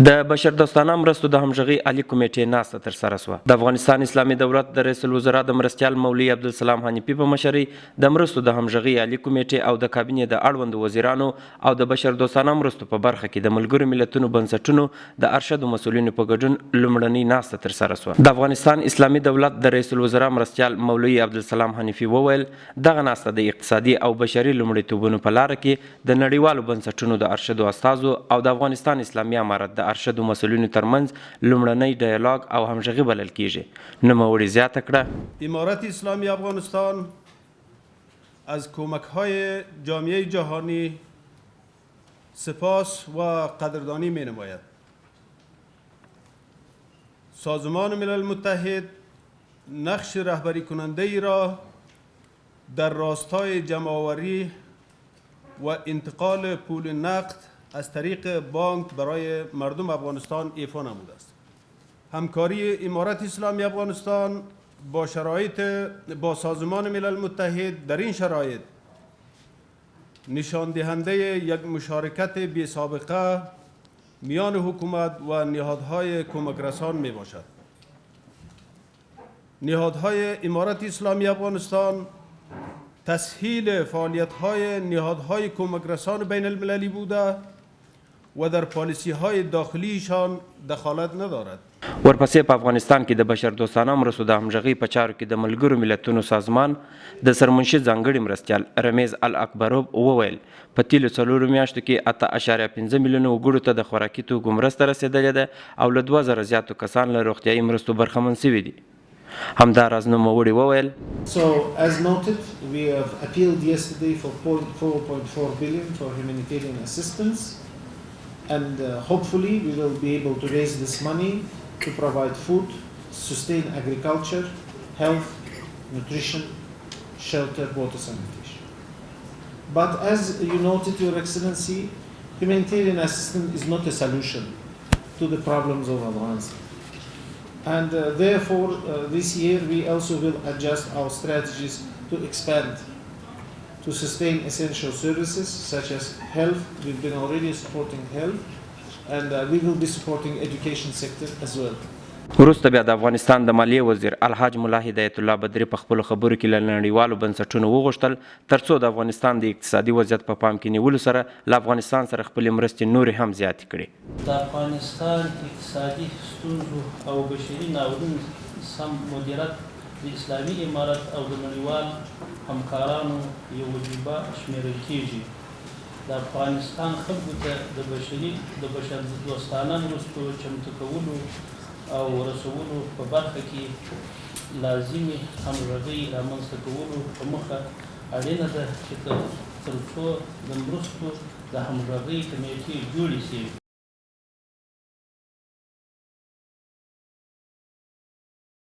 د بشردوستانه مرستو د همغږۍ عالي کمېټې ناسته ترسره شوه. د افغانستان اسلامي دولت د رئیس الوزرا د مرستیال مولوي عبدالسلام حنیفي په مشرۍ د مرستو د همغږۍ عالي کمېټې او د کابینې د اړوندو وزیرانو او د بشردوستانه مرستو په برخه کې د ملګرو ملتونو بنسټونو د ارشدو مسؤلینو په ګډون لومړنۍ ناسته ترسره شوه. د افغانستان اسلامي دولت د رئیس الوزرا مرستیال مولوي عبدالسلام حنیفي وویل دغه ناسته د اقتصادي او بشري لومړیتوبونو په لاره کې د نړیوالو بنسټونو د ارشدو استازو او د افغانستان اسلامي امارت د ارشدو مسؤلینو ترمنځ لومړنی ډایالوګ او همغږي بلل کیږي. نوموړي زیاته کړه امارت اسلامی افغانستان از کمک‌های جامعه جهانی سپاس و قدردانی می‌نماید. سازمان ملل متحد نقش رهبری کننده ای را در راستای جمع‌آوری و انتقال پول نقد از طریق بانک برای مردم افغانستان ایفا نموده است. همکاری امارت اسلامی افغانستان با سازمان ملل متحد در این شرایط نشان دهنده یک مشارکت بی سابقه میان حکومت و نهادهای کمک رسان می باشد. نهادهای امارت اسلامی افغانستان تسهیل فعالیت‌های نهادهای کمک رسان بین المللی بوده و در پالیسی های داخلیشان دخالت ندارد. ورپسې په افغانستان کې د بشردوستانه مرستو د همغږۍ په چارو کې د ملګرو ملتونو سازمان د سرمنشي ځانګړي مرستیال رمیز الاکبروف وویل په تیرو 4 میاشتو کې 8.5 میلیونه وګړو ته د خوراکي توکو مرسته رسیدلې ده او له 2000 زیاتو کسان له روغتیایي مرستو برخمن شوي دي. همداراز نوموړي وویل So as noted, we have appealed yesterday for 4.4 billion for humanitarian assistance. And hopefully we will be able to raise this money to provide food, sustain agriculture, health, nutrition, shelter, water, sanitation. But as you noted, Your Excellency, humanitarian assistance is not a solution to the problems of Afghanistan. And therefore, this year we also will adjust our strategies to expand to sustain essential services such as health. We've been already supporting health, and we will be supporting education sector as well. وروسته بیا د افغانستان د مالیې وزیر الحاج ملا هدایت الله بدري په خپلو خبرو کې له نړیوالو بنسټونو وغوښتل ترڅو د افغانستان د اقتصادي وضعیت په پام کې نیولو سره له افغانستان سره خپلې مرستې نورې هم زیاتې کړي. د افغانستان اقتصادي ستونزو او بشري ناورین سم مدیریت د اسلامي امارت او د نړیوال همکارانو یو وجیبه شمیرل کیږي. د افغانستان خلکو ته د بشردوستانه مرستو چمتو کولو او رسولو په برخه کې لازمي همغږۍ رامنځته کولو په موخه اړینه ده چې تر څو د مرستو د همغږۍ کمېټې جوړې شي.